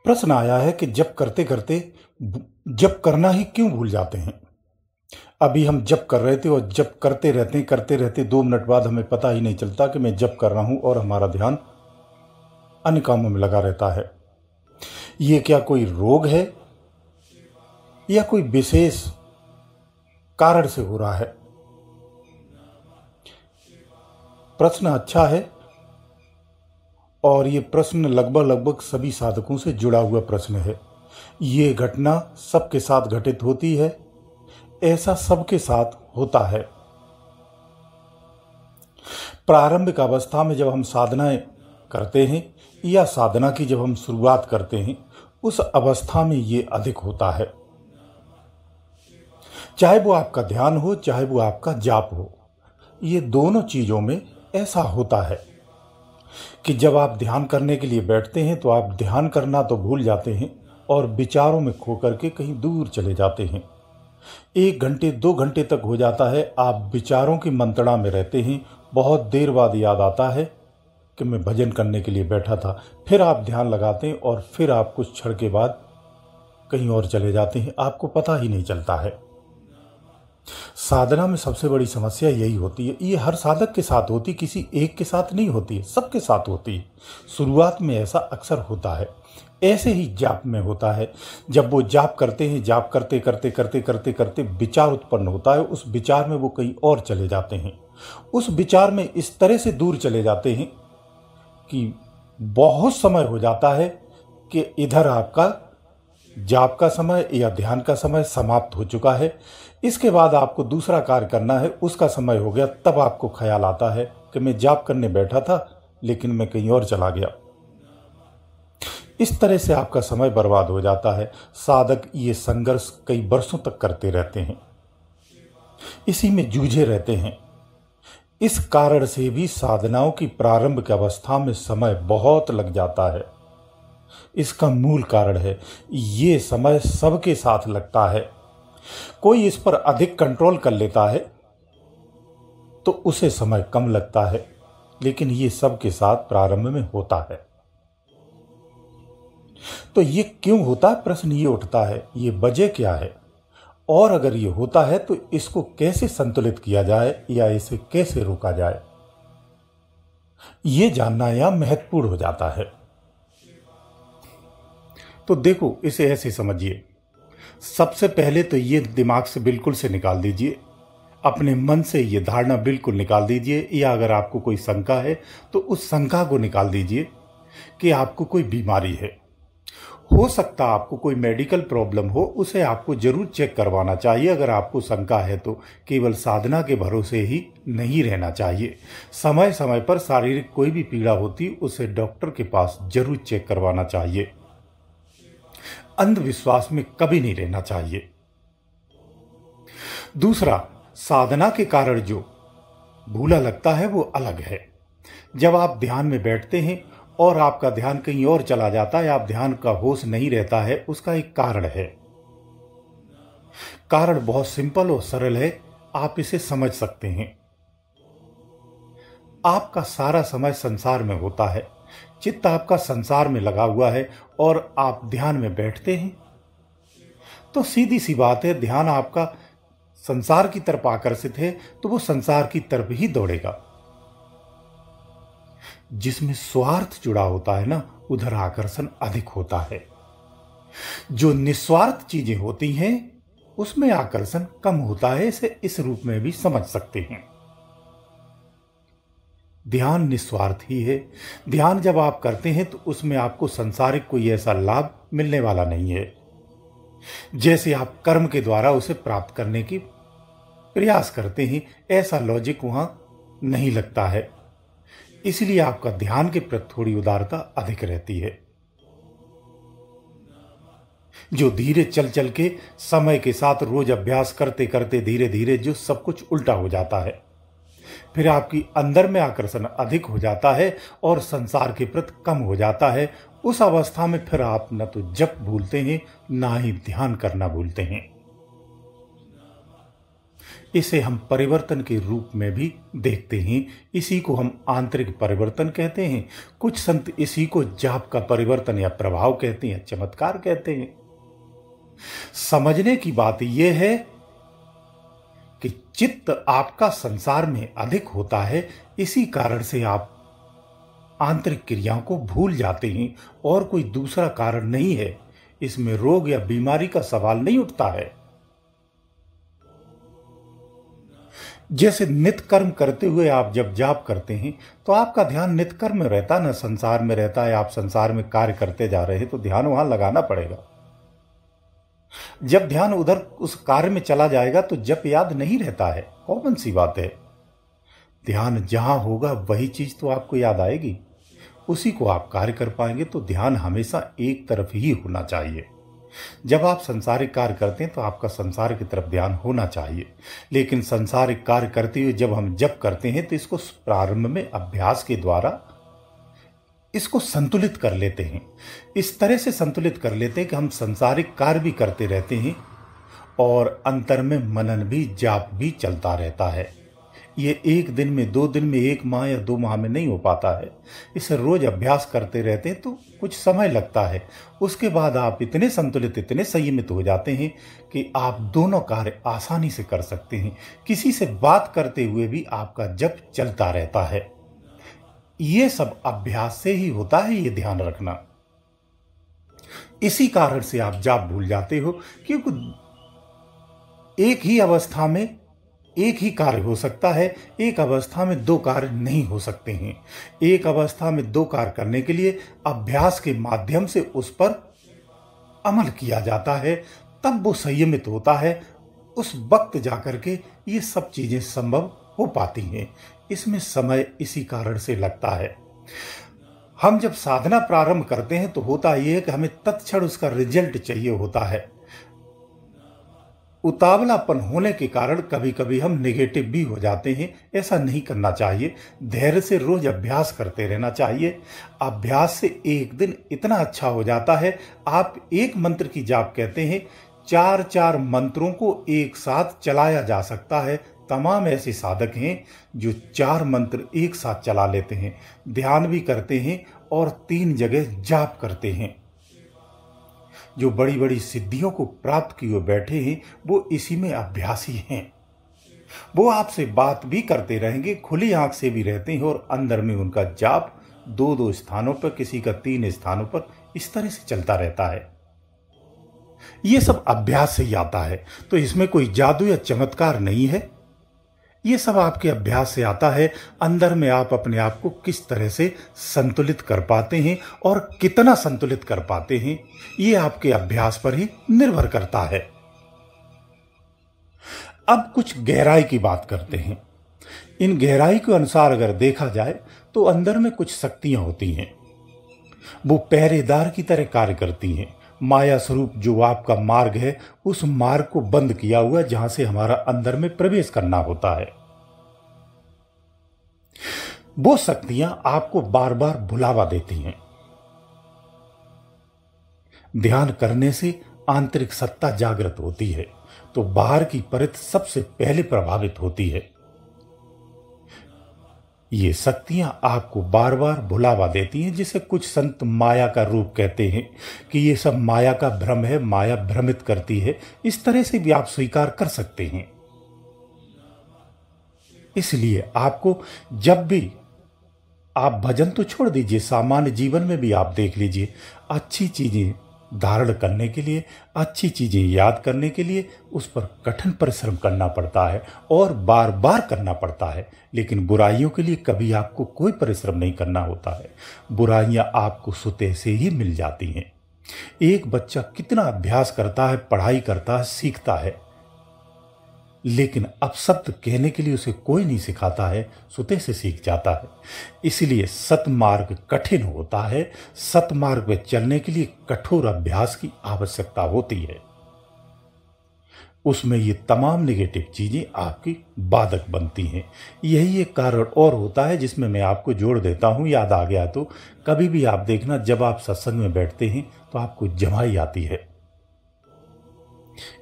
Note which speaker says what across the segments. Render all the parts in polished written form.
Speaker 1: प्रश्न आया है कि जप करना ही क्यों भूल जाते हैं। अभी हम जप कर रहे थे और जप करते रहते 2 मिनट बाद हमें पता ही नहीं चलता कि मैं जप कर रहा हूं और हमारा ध्यान अन्य कामों में लगा रहता है। ये क्या कोई रोग है या कोई विशेष कारण से हो रहा है? प्रश्न अच्छा है और ये प्रश्न लगभग सभी साधकों से जुड़ा हुआ प्रश्न है। ये घटना सबके साथ घटित होती है, ऐसा सबके साथ होता है। प्रारंभिक अवस्था में जब हम साधनाएं करते हैं या साधना की जब हम शुरुआत करते हैं, उस अवस्था में ये अधिक होता है। चाहे वो आपका ध्यान हो, चाहे वो आपका जाप हो, ये दोनों चीजों में ऐसा होता है कि जब आप ध्यान करने के लिए बैठते हैं तो आप ध्यान करना तो भूल जाते हैं और विचारों में खो करके कहीं दूर चले जाते हैं। 1 घंटे 2 घंटे तक हो जाता है, आप विचारों की मंत्रणा में रहते हैं। बहुत देर बाद याद आता है कि मैं भजन करने के लिए बैठा था। फिर आप ध्यान लगाते हैं और फिर आप कुछ क्षण के बाद कहीं और चले जाते हैं, आपको पता ही नहीं चलता है। साधना में सबसे बड़ी समस्या यही होती है। ये हर साधक के साथ होती, किसी एक के साथ नहीं होती, सबके साथ होती है। शुरुआत में ऐसा अक्सर होता है। ऐसे ही जाप में होता है। जब वो जाप करते हैं, जाप करते विचार उत्पन्न होता है। उस विचार में वो कहीं और चले जाते हैं। उस विचार में इस तरह से दूर चले जाते हैं कि बहुत समय हो जाता है कि इधर आपका जाप का समय या ध्यान का समय समाप्त हो चुका है। इसके बाद आपको दूसरा कार्य करना है, उसका समय हो गया। तब आपको ख्याल आता है कि मैं जाप करने बैठा था लेकिन मैं कहीं और चला गया। इस तरह से आपका समय बर्बाद हो जाता है। साधक ये संघर्ष कई वर्षों तक करते रहते हैं, इसी में जूझे रहते हैं। इस कारण से भी साधनाओं की प्रारंभिक अवस्था में समय बहुत लग जाता है। इसका मूल कारण है ये समय सबके साथ लगता है। कोई इस पर अधिक कंट्रोल कर लेता है तो उसे समय कम लगता है, लेकिन ये सबके साथ प्रारंभ में होता है। तो ये क्यों होता है, प्रश्न ये उठता है, ये वजह क्या है, और अगर ये होता है तो इसको कैसे संतुलित किया जाए या इसे कैसे रोका जाए, ये जानना यहां महत्वपूर्ण हो जाता है। तो देखो, इसे ऐसे समझिए। सबसे पहले तो ये दिमाग से बिल्कुल से निकाल दीजिए, अपने मन से ये धारणा बिल्कुल निकाल दीजिए, या अगर आपको कोई शंका है तो उस शंका को निकाल दीजिए कि आपको कोई बीमारी है। हो सकता है आपको कोई मेडिकल प्रॉब्लम हो, उसे आपको जरूर चेक करवाना चाहिए। अगर आपको शंका है तो केवल साधना के भरोसे ही नहीं रहना चाहिए। समय समय पर शारीरिक कोई भी पीड़ा होती, उसे डॉक्टर के पास जरूर चेक करवाना चाहिए। अंधविश्वास में कभी नहीं रहना चाहिए। दूसरा, साधना के कारण जो भूला लगता है वो अलग है। जब आप ध्यान में बैठते हैं और आपका ध्यान कहीं और चला जाता है, आप ध्यान का होश नहीं रहता है, उसका एक कारण है। कारण बहुत सिंपल और सरल है, आप इसे समझ सकते हैं। आपका सारा समय संसार में होता है, चित्त आपका संसार में लगा हुआ है और आप ध्यान में बैठते हैं तो सीधी सी बात है, ध्यान आपका संसार की तरफ आकर्षित है तो वो संसार की तरफ ही दौड़ेगा। जिसमें स्वार्थ जुड़ा होता है ना, उधर आकर्षण अधिक होता है। जो निस्वार्थ चीजें होती हैं उसमें आकर्षण कम होता है। इसे इस रूप में भी समझ सकते हैं। ध्यान निस्वार्थ ही है। ध्यान जब आप करते हैं तो उसमें आपको संसारिक कोई ऐसा लाभ मिलने वाला नहीं है, जैसे आप कर्म के द्वारा उसे प्राप्त करने की प्रयास करते हैं, ऐसा लॉजिक वहां नहीं लगता है। इसलिए आपका ध्यान के प्रति थोड़ी उदारता अधिक रहती है। जो धीरे चल चल के समय के साथ रोज अभ्यास करते करते धीरे धीरे जो सब कुछ उल्टा हो जाता है, फिर आपकी अंदर में आकर्षण अधिक हो जाता है और संसार के प्रति कम हो जाता है। उस अवस्था में फिर आप न तो जप भूलते हैं, ना ही ध्यान करना भूलते हैं। इसे हम परिवर्तन के रूप में भी देखते हैं। इसी को हम आंतरिक परिवर्तन कहते हैं। कुछ संत इसी को जाप का परिवर्तन या प्रभाव कहते हैं, चमत्कार कहते हैं। समझने की बात यह है कि चित्त आपका संसार में अधिक होता है, इसी कारण से आप आंतरिक क्रियाओं को भूल जाते हैं और कोई दूसरा कारण नहीं है। इसमें रोग या बीमारी का सवाल नहीं उठता है। जैसे नित्य कर्म करते हुए आप जब जाप करते हैं तो आपका ध्यान नित्य कर्म में रहता, ना संसार में रहता है। आप संसार में कार्य करते जा रहे हैं तो ध्यान वहां लगाना पड़ेगा। जब ध्यान उधर उस कार्य में चला जाएगा तो जप याद नहीं रहता है, कॉमन सी बात है। ध्यान जहां होगा वही चीज तो आपको याद आएगी, उसी को आप कार्य कर पाएंगे। तो ध्यान हमेशा एक तरफ ही होना चाहिए। जब आप संसारिक कार्य करते हैं तो आपका संसार की तरफ ध्यान होना चाहिए, लेकिन संसारिक कार्य करते हुए जब हम जप करते हैं तो इसको प्रारंभ में अभ्यास के द्वारा इसको संतुलित कर लेते हैं। इस तरह से संतुलित कर लेते हैं कि हम संसारिक कार्य भी करते रहते हैं और अंतर में मनन भी, जाप भी चलता रहता है। ये एक दिन में, 2 दिन में, 1 माह या 2 माह में नहीं हो पाता है। इसे रोज अभ्यास करते रहते हैं तो कुछ समय लगता है। उसके बाद आप इतने संतुलित, इतने संयमित हो जाते हैं कि आप दोनों कार्य आसानी से कर सकते हैं। किसी से बात करते हुए भी आपका जप चलता रहता है। ये सब अभ्यास से ही होता है, ये ध्यान रखना। इसी कारण से आप जाप भूल जाते हो, क्योंकि एक ही अवस्था में एक ही कार्य हो सकता है, एक अवस्था में 2 कार्य नहीं हो सकते हैं। एक अवस्था में 2 कार्य करने के लिए अभ्यास के माध्यम से उस पर अमल किया जाता है, तब वो संयमित होता है। उस वक्त जाकर के ये सब चीजें संभव हो पाती हैं। इसमें समय इसी कारण से लगता है। हम जब साधना प्रारंभ करते हैं तो होता यह है कि हमें तत्क्षण उसका रिजल्ट चाहिए होता है। उतावलापन होने के कारण कभी कभी हम नेगेटिव भी हो जाते हैं। ऐसा नहीं करना चाहिए। धैर्य से रोज अभ्यास करते रहना चाहिए। अभ्यास से एक दिन इतना अच्छा हो जाता है, आप एक मंत्र की जाप कहते हैं, 4 मंत्रों को एक साथ चलाया जा सकता है। तमाम ऐसे साधक हैं जो 4 मंत्र एक साथ चला लेते हैं, ध्यान भी करते हैं और 3 जगह जाप करते हैं। जो बड़ी बड़ी सिद्धियों को प्राप्त किए बैठे हैं वो इसी में अभ्यासी हैं। वो आपसे बात भी करते रहेंगे, खुली आंख से भी रहते हैं और अंदर में उनका जाप 2-2 स्थानों पर, किसी का 3 स्थानों पर, इस तरह से चलता रहता है। ये सब अभ्यास से ही आता है। तो इसमें कोई जादू या चमत्कार नहीं है। ये सब आपके अभ्यास से आता है। अंदर में आप अपने आप को किस तरह से संतुलित कर पाते हैं और कितना संतुलित कर पाते हैं, ये आपके अभ्यास पर ही निर्भर करता है। अब कुछ गहराई की बात करते हैं। इन गहराई के अनुसार अगर देखा जाए तो अंदर में कुछ शक्तियां होती हैं, वो पहरेदार की तरह कार्य करती हैं। माया स्वरूप जो आपका मार्ग है, उस मार्ग को बंद किया हुआ जहां से हमारा अंदर में प्रवेश करना होता है। वो शक्तियां आपको बार बार भुलावा देती हैं। ध्यान करने से आंतरिक सत्ता जागृत होती है तो बाहर की परत सबसे पहले प्रभावित होती है। ये शक्तियां आपको बार बार भुलावा देती हैं, जिसे कुछ संत माया का रूप कहते हैं कि ये सब माया का भ्रम है, माया भ्रमित करती है। इस तरह से भी आप स्वीकार कर सकते हैं। इसलिए आपको जब भी आप भजन तो छोड़ दीजिए, सामान्य जीवन में भी आप देख लीजिए, अच्छी चीजें धारण करने के लिए, अच्छी चीजें याद करने के लिए उस पर कठिन परिश्रम करना पड़ता है और बार बार करना पड़ता है। लेकिन बुराइयों के लिए कभी आपको कोई परिश्रम नहीं करना होता है। बुराइयां आपको सुते से ही मिल जाती हैं। एक बच्चा कितना अभ्यास करता है, पढ़ाई करता है, सीखता है, लेकिन अपशब्द कहने के लिए उसे कोई नहीं सिखाता है, सुते से सीख जाता है। इसलिए सतमार्ग कठिन होता है। सतमार्ग में चलने के लिए कठोर अभ्यास की आवश्यकता होती है। उसमें ये तमाम नेगेटिव चीजें आपकी बाधक बनती हैं। यही एक कारण और होता है जिसमें मैं आपको जोड़ देता हूं, याद आ गया तो। कभी भी आप देखना, जब आप सत्संग में बैठते हैं तो आपको जमाई आती है।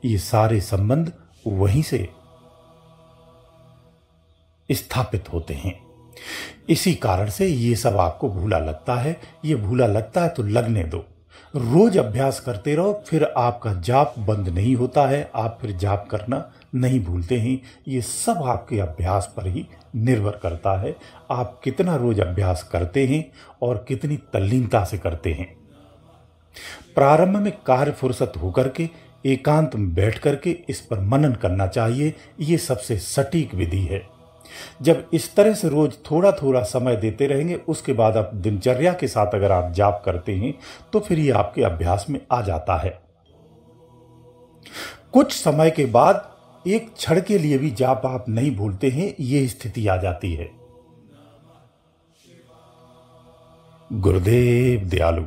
Speaker 1: ये सारे संबंध वहीं से स्थापित होते हैं। इसी कारण से ये सब आपको भूला लगता है। ये भूला लगता है तो लगने दो, रोज अभ्यास करते रहो, फिर आपका जाप बंद नहीं होता है, आप फिर जाप करना नहीं भूलते हैं। ये सब आपके अभ्यास पर ही निर्भर करता है, आप कितना रोज अभ्यास करते हैं और कितनी तल्लीनता से करते हैं। प्रारंभ में कार्य फुर्सत होकर के एकांत में बैठ करके इस पर मनन करना चाहिए, ये सबसे सटीक विधि है। जब इस तरह से रोज थोड़ा थोड़ा समय देते रहेंगे, उसके बाद आप दिनचर्या के साथ अगर आप जाप करते हैं तो फिर ये आपके अभ्यास में आ जाता है। कुछ समय के बाद एक क्षण के लिए भी जाप आप नहीं भूलते हैं, ये स्थिति आ जाती है। गुरुदेव दयालु।